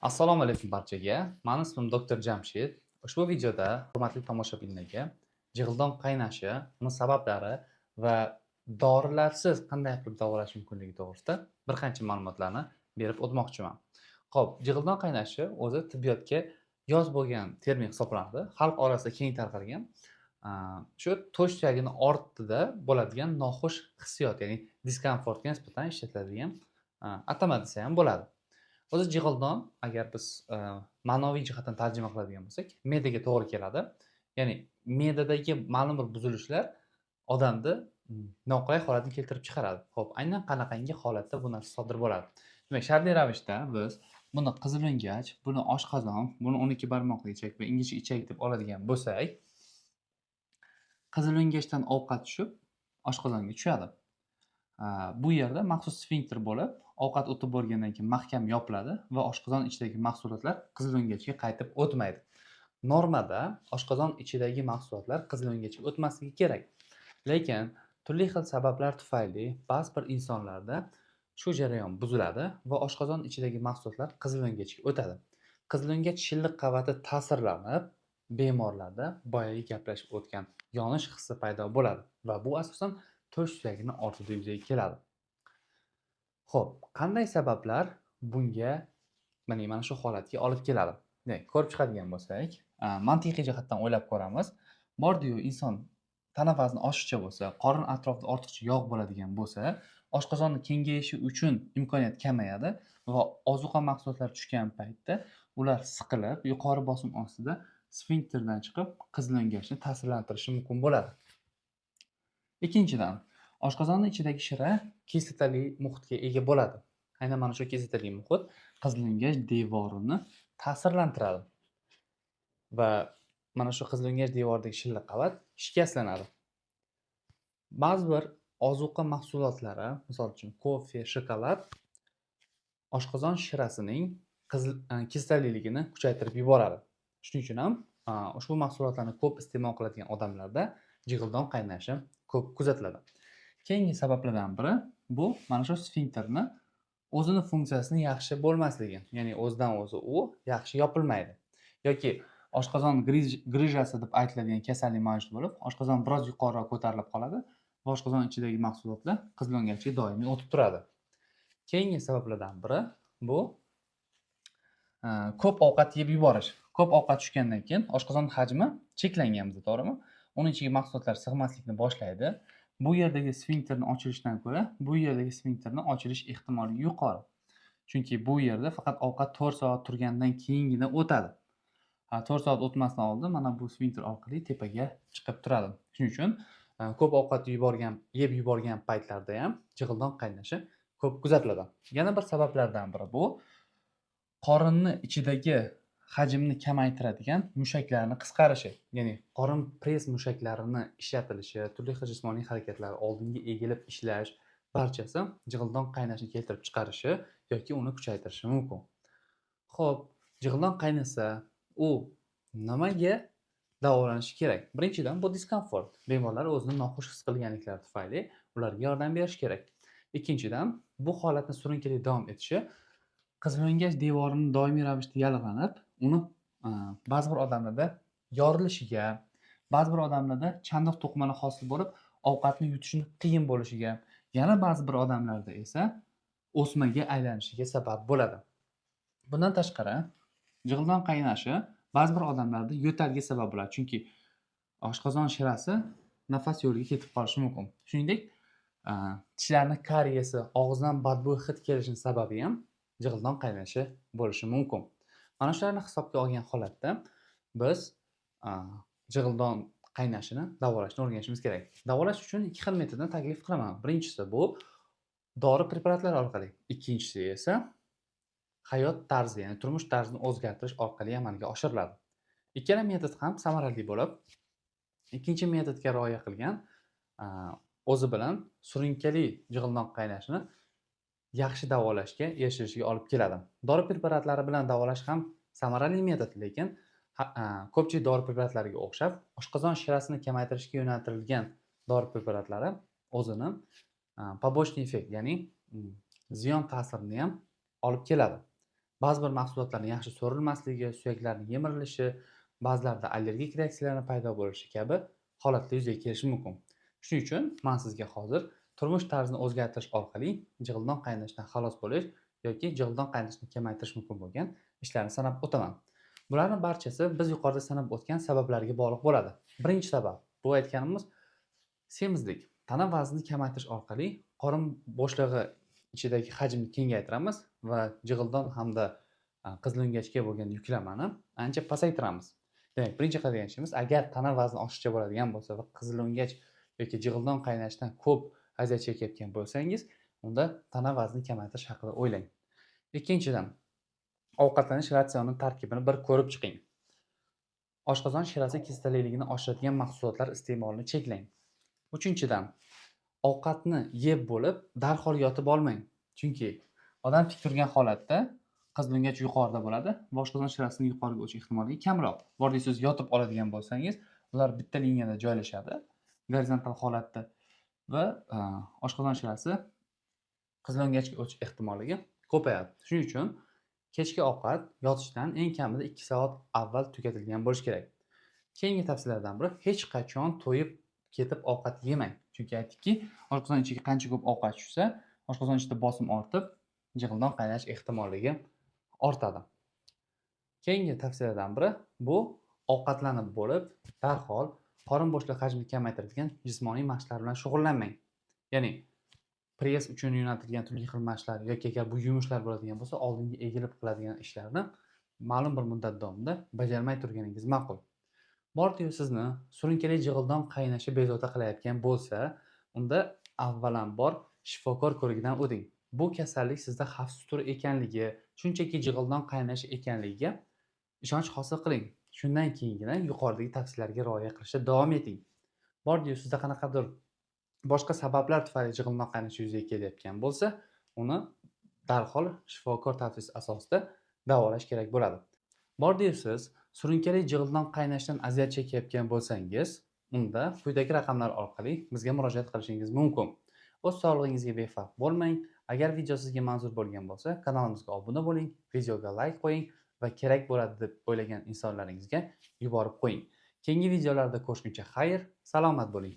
Assalomu alaykum barchaga. Mani ismim doktor Jamshid. Ushbu videoda hurmatli tomoshabinlarga jig'ildon qaynashi, uni sabablari va dorilarsiz qanday qilib davolash mumkinligi to'g'risida bir qancha ma'lumotlarni berib o'tmoqchiman. Xo'p, jig'ildon qaynashi o'zi tibbiyotga yoz bo'lgan termin hisoblanadi. Xalq orasida keng tarqalgan shu to'sh suyagini ortida bo'ladigan noxush hissiyot, ya'ni diskomfortga nisbatan ishlatiladigan atama desa ham bo'ladi. O'zi jig'ildon agar biz ma'noviy jihatdan tarjima qiladigan bo'lsak, me'daga to'g'ri keladi. Ya'ni me'dadagi ma'lum bir buzilishlar odamni noqulay holatga keltirib chiqaradi. Xo'p, aynan qanaqangi holatda bu narsa sodir bo'ladi? Demak, shartli ravishda biz buni qizilo'ngach, buni oshqozon, buni 12 barmoqli ichak va ingichka ichak deb oladigan bo'lsak, qizilo'ngachdan ovqat tushib, oshqozonga tushadi. Bu yerda maxsus sfinkter bo'lib, ovqat o'tib bo'lgandan keyin mahkam yopiladi va oshqozon ichidagi mahsulotlar qizilo'ngachga qaytib o'tmaydi. Normada oshqozon ichidagi mahsulotlar qizilo'ngachga o'tmasligi kerak. Lekin turli xil sabablar tufayli ba'zi bir insonlarda shu jarayon buziladi va oshqozon ichidagi mahsulotlar qizilo'ngachga o'tadi. Qizilo'ngach shilliq qavati ta'sirlanib, bemorlarda boyagi gaplashib o'tgan yonish hissi paydo bo'ladi va bu asosan to'sh suyagini ortida yuzaga keladi. Xo'p, qanday sabablar bunga, mana shu holatga olib keladi? Demak, ko'rib chiqadigan bo'lsak, mantiqiy jihatdan o'ylab ko'ramiz. Bordi-yu, inson tana vazni oshiqcha bo'lsa, qorin atrofida ortiqcha yog' bo'ladigan bo'lsa, oshqozonni kengayishi uchun imkoniyat kamayadi va ozuqa mahsulotlari tushgan paytda ular siqilib, yuqori bosim ostida sfinkterdan chiqib, qizilo'ngachni ta'sirlantirishi mumkin bo'ladi. Ikkinchidan, oshqozonni ichidagi shira kislotali muhitga ega bo'ladi. Aynan mana shu kislotali muhit qizilo'ngach devorini ta'sirlantiradi va mana shu qizilo'ngach devoridagi shilliq qavat shikastlanadi. Ba'zi bir ozuqa mahsulotlari, misol uchun kofe, shokolad oshqozon shirasining kislotaliligini kuchaytirib yuboradi. Shuning uchun ham ushbu mahsulotlarni ko'p iste'mol qiladigan odamlarda jig'ildon qaynashi ko'p kuzatiladi. Keyingi sabablardan biri bu mana shu sfinkterni o'zini funksiyasini yaxshi bo'lmasligi, ya'ni o'zidan o'zi u yaxshi yopilmaydi yoki oshqozon grijasi deb aytiladigan kasallik mavjud bo'lib, oshqozon biroz yuqoriroq ko'tarilib qoladi va oshqozon ichidagi mahsulotlar qizilo'ngachga doimiy o'tib turadi. Keyingi sabablardan biri bu ko'p ovqat yeb yuborish. Ko'p ovqat tushgandan keyin oshqozon hajmi cheklangan bizda, to'g'rimi? Uning ichiga mahsulotlar sig'maslikni boshlaydi. Bu yerdagi sfinkterni ochilishdan ko'ra, bu yerdagi sfinkterni ochilish ehtimoli yuqori. Chunki bu yerda faqat ovqat 4 soat turgandan keyingina o'tadi. 4 soat o'tmasdan oldin mana bu sfinkter orqali tepaga chiqib turadi. Shuning uchun ko'p ovqat yeb yuborgan paytlarda ham jig'ildon qaynashi ko'p kuzatiladi. Yana bir sabablardan biri bu qorinni ichidagi hajmni kamaytiradigan mushaklarning qisqarishi, ya'ni qorin press mushaklarini ishlatilishi, turli xil jismoniy harakatlar, oldinga egilib ishlash barchasi jig'ildon qaynashini keltirib chiqarishi yoki uni kuchaytirishi mumkin. Xo'p, jig'ildon qaynasa, u nimaga davolanishi kerak? Birinchidan, bu diskomfort. Bemorlar o'zini noxush his qilganliklari tufayli ularga yordam berish kerak. Ikkinchidan, bu holatni surunkali davom etishi qizilo'ngach devorini doimiy ravishda yallig'lanib, uni ba'zi bir odamlarda yorilishiga, ba'zi bir odamlarda chandiq to'qimani hosil bo'lib, ovqatni yutishni qiyin bo'lishiga, yana ba'zi bir odamlarda esa o'smaga aylanishiga sabab bo'ladi. Bundan tashqari, jig'ildon qaynashi ba'zi bir odamlarda yo'talga sabab bo'ladi, chunki oshqozon shirasi nafas yo'liga ketib qolishi mumkin. Shuningdek, tishlarning kariyesi, og'izdan badbo'y hid kelishining sababi ham jig'ildon qaynashi bo'lishi mumkin. Mana shularni hisobga olgan holatda biz jig'ildon qaynashini davolashni o'rganishimiz kerak. Davolash uchun 2 xil metodni taklif qilaman. Birinchisi bu dori preparatlari orqali, ikkinchisi esa hayot tarzi, ya'ni turmush tarzini o'zgartirish orqali amalga oshiriladi. Ikkala metod ham samarali bo'lib, ikkinchi metodga rioya qilgan o'zi bilan surunkali jig'ildon qaynashini yaxshi davolashga erishishiga olib keladi. Dori preparatlari bilan davolash ham samarali metod, lekin ko'pchilik dori preparatlariga o'xshab oshqozon shirasini kamaytirishga yo'naltirilgan dori preparatlari o'zini побочный effekt, ya'ni ziyon ta'sirini ham olib keladi. ba'zi bir mahsulotlarning yaxshi so'rilmasligi, suyaklarning yemirilishi, ba'zilarida allergik reaksiyalarning paydo bo'lishi kabi holatlar yuzaga kelishi mumkin. Shuning uchun men sizga hozir turmush tarzini o'zgartirish orqali jig'ildon qaynashdan xalos bo'lish yoki jig'ildon qaynashni kamaytirish mumkin bo'lgan ishlarni sanab o'taman. Bularning barchasi biz yuqorida sanab o'tgan sabablarga bog'liq bo'ladi. Birinchi sabab bu aytganimiz semizlik. Tana vaznini kamaytirish orqali qorin bo'shlig'i ichidagi hajmni kengaytiramiz va jig'ildon hamda qizilungachga bo'lgan yuklamani ancha pasaytiramiz. Demak, birinchi qiladigan ishimiz, agar tana vazni oshiqcha bo'ladigan bo'lsa va qizilungach yoki jig'ildon qaynashdan ko'p aziyat chekayotgan bo'lsangiz, unda tana vaznini kamaytirish haqida o'ylang. Ikkinchidan, ovqatlanish ratsioni tarkibini bir ko'rib chiqing. Oshqozon shirasi kislotaligini oshiradigan mahsulotlar iste'molini cheklang. Uchinchidan, ovqatni yeb bo'lib darhol yotib olmang. Chunki odam tik turgan holatda qizilungach yuqorida bo'ladi va oshqozon shirasining yuqoriga o'tish ehtimoli kamroq. Borda siz yotib oladigan bo'lsangiz, ular bitta liniyada joylashadi, gorizontal holatda va oshqozon shirasi qizilungachga o'tish ehtimoligi ko'payadi. Shuning uchun kechki ovqat yotishdan eng kamida 2 soat avval tugatilgan bo'lishi kerak. Keyingi tavsiyalardan biri, hech qachon to'yib ketib ovqat yemang. Chunki aytdikki, oshqozon ichiga qancha ko'p ovqat tushsa, oshqozon ichida bosim ortib, jig'ildon qaynash ehtimolligi ortadi. Keyingi tavsiyalardan biri bu ovqatlanib bo'lib, darhol qorin bo'shlig'i hajmini kamaytiradigan jismoniy mashqlar bilan shug'ullanmang. Ya'ni press uchun yo'naltirilgan turli xil mashqlar yoki agar bu yumushlar bo'ladigan bo'lsa, oldinga egilib qiladigan ishlarni ma'lum bir muddat davomida bajarmay turganingiz ma'qul. Bordi-yu sizni surunkali jig'ildon qaynashi bezovta qilayotgan bo'lsa, unda avvalambor shifokor ko'rigidan o'ting. Bu kasallik sizda xavfsiz tur ekanligi, shunchaki jig'ildon qaynashi ekanligiga ishonch hosil qiling. Shundan keyingina yuqoridagi tavsiyalarga rioya qilishda davom eting. Bordi-yu sizda qanaqadir boshqa sabablar tufayli jig'ildon qaynashi yuzaga kelayotgan bo'lsa, uni darhol shifokor tavsiyasi asosida davolash kerak bo'ladi. Bordi-yu siz surunkali jig'ildon qaynashdan aziyat chekayotgan bo'lsangiz, unda quyidagi raqamlar orqali bizga murojaat qilishingiz mumkin. O'z sog'lig'ingizga befarq bo'lmang. Agar video sizga manzur bo'lgan bo'lsa, kanalimizga obuna bo'ling, videoga like qo'ying va kerak bo'ladi deb o'ylagan insonlaringizga yuborib qo'ying. Keyingi videolarda ko'rishguncha xayr, salomat bo'ling.